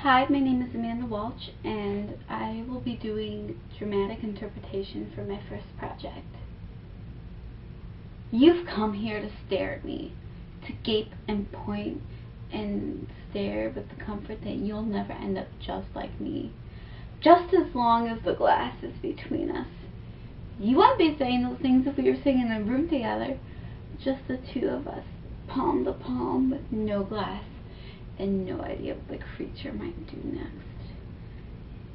Hi, my name is Amanda Walsh, and I will be doing dramatic interpretation for my first project. You've come here to stare at me, to gape and point and stare with the comfort that you'll never end up just like me, just as long as the glass is between us. You wouldn't be saying those things if we were sitting in a room together, just the two of us, palm to palm with no glass and no idea what the creature might do next.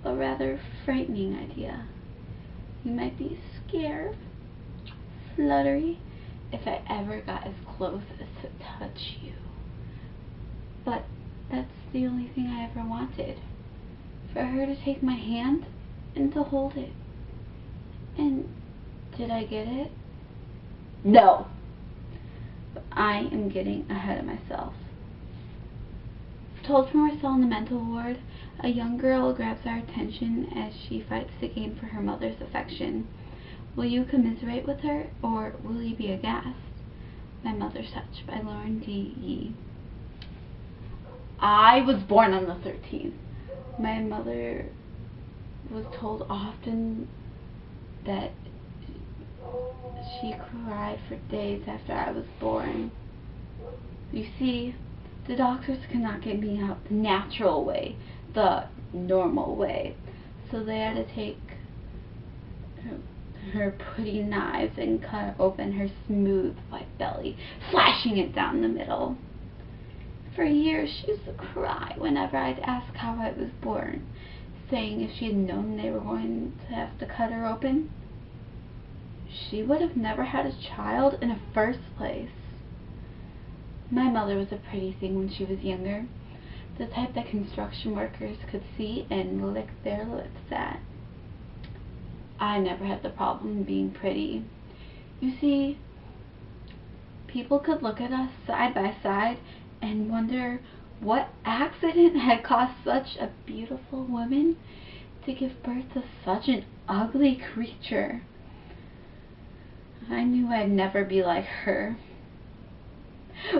A rather frightening idea. You might be scared, fluttery, if I ever got as close as to touch you. But that's the only thing I ever wanted. For her to take my hand and to hold it. And did I get it? No! But I am getting ahead of myself. Told from her cell in the mental ward, a young girl grabs our attention as she fights the game for her mother's affection. Will you commiserate with her, or will you be aghast? My Mother's Touch by Lauren D. Yee. I was born on the 13th. My mother was told often that she cried for days after I was born. You see, the doctors could not get me out the natural way, the normal way, so they had to take her pretty knives and cut open her smooth white belly, slashing it down the middle. For years she used to cry whenever I'd ask how I was born, saying if she had known they were going to have to cut her open, she would have never had a child in the first place. My mother was a pretty thing when she was younger, the type that construction workers could see and lick their lips at. I never had the problem being pretty. You see, people could look at us side by side and wonder what accident had caused such a beautiful woman to give birth to such an ugly creature. I knew I'd never be like her.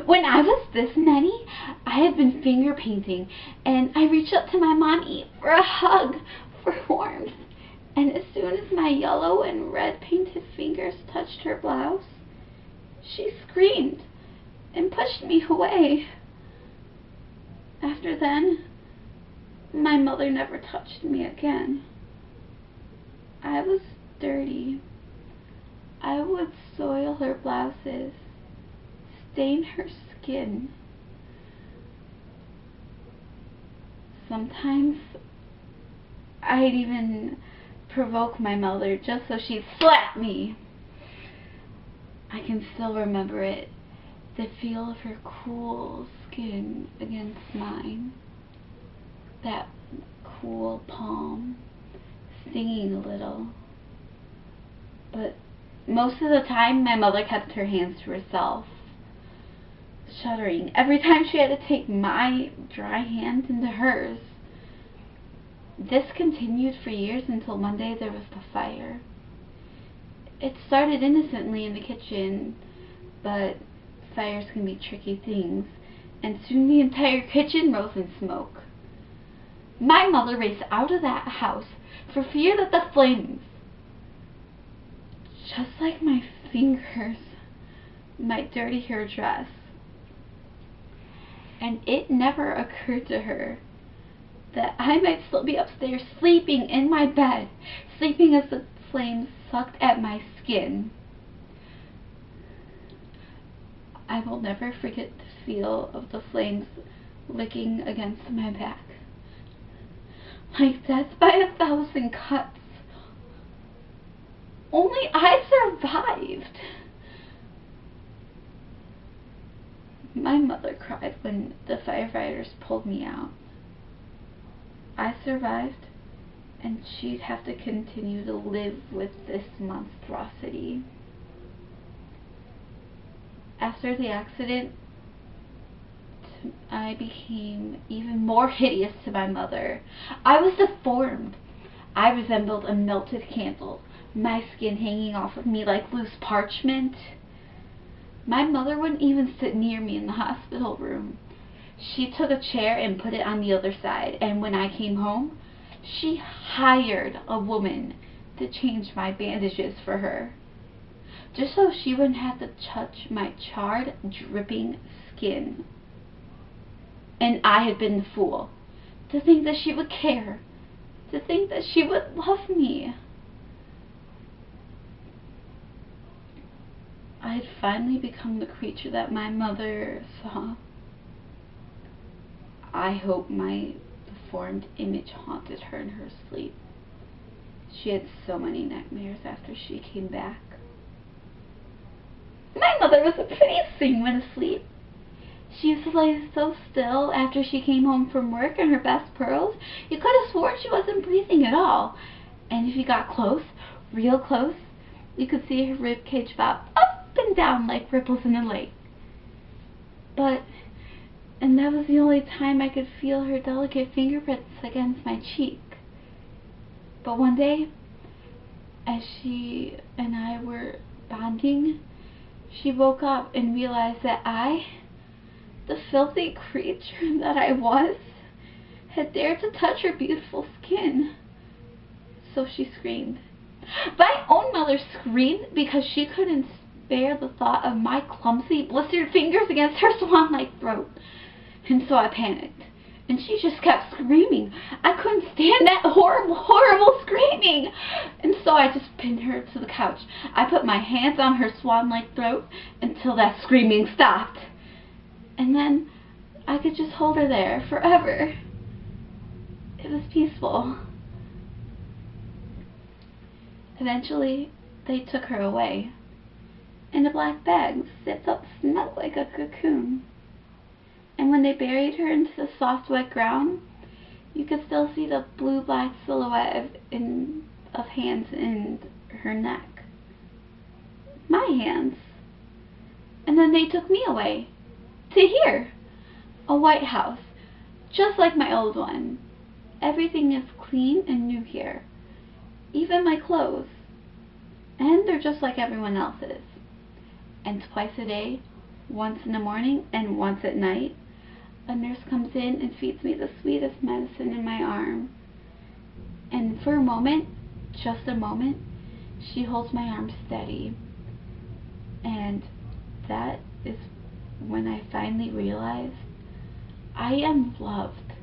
When I was this many, I had been finger painting, and I reached up to my mommy for a hug, for warmth. And as soon as my yellow and red painted fingers touched her blouse, she screamed and pushed me away. After then, my mother never touched me again. I was dirty. I would soil her blouses, stain her skin. Sometimes I'd even provoke my mother just so she'd slap me. I can still remember it, the feel of her cool skin against mine, that cool palm stinging a little. But most of the time my mother kept her hands to herself, shuddering every time she had to take my dry hand into hers. This continued for years until one day there was the fire. It started innocently in the kitchen, but fires can be tricky things, and soon the entire kitchen rose in smoke. My mother raced out of that house for fear that the flames, just like my fingers, might dirty her dress. And it never occurred to her that I might still be upstairs sleeping in my bed, sleeping as the flames sucked at my skin. I will never forget the feel of the flames licking against my back, like death by 1,000 cuts. Only I survived. My mother cried when the firefighters pulled me out. I survived, and she'd have to continue to live with this monstrosity. After the accident, I became even more hideous to my mother. I was deformed. I resembled a melted candle, my skin hanging off of me like loose parchment. My mother wouldn't even sit near me in the hospital room. She took a chair and put it on the other side, and when I came home, she hired a woman to change my bandages for her, just so she wouldn't have to touch my charred, dripping skin. And I had been the fool, to think that she would care, to think that she would love me. I had finally become the creature that my mother saw. I hope my deformed image haunted her in her sleep. She had so many nightmares after she came back. My mother was the prettiest thing when asleep. She used to lay so still after she came home from work in her best pearls, you could have sworn she wasn't breathing at all. And if you got close, real close, you could see her rib cage bob up and down like ripples in a lake. And that was the only time I could feel her delicate fingerprints against my cheek. But one day, as she and I were bonding, she woke up and realized that I, the filthy creature that I was, had dared to touch her beautiful skin. So she screamed. My own mother screamed because she couldn't bear the thought of my clumsy, blistered fingers against her swan-like throat. And so I panicked, and she just kept screaming. I couldn't stand that horrible, horrible screaming. And so I just pinned her to the couch. I put my hands on her swan-like throat until that screaming stopped. And then I could just hold her there forever. It was peaceful. Eventually, they took her away, and a black bag zipped up, smelled like a cocoon. And when they buried her into the soft, wet ground, you could still see the blue-black silhouette of hands in her neck. My hands. And then they took me away. To here. A white house. Just like my old one. Everything is clean and new here. Even my clothes. And they're just like everyone else's. And twice a day, once in the morning and once at night, a nurse comes in and feeds me the sweetest medicine in my arm. And for a moment, just a moment, she holds my arm steady. And that is when I finally realized I am loved.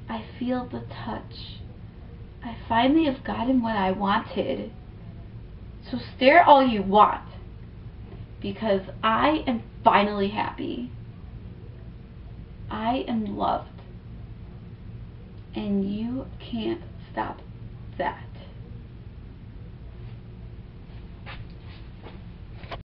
I feel the touch. I finally have gotten what I wanted. So stare all you want, because I am finally happy. I am loved, and you can't stop that.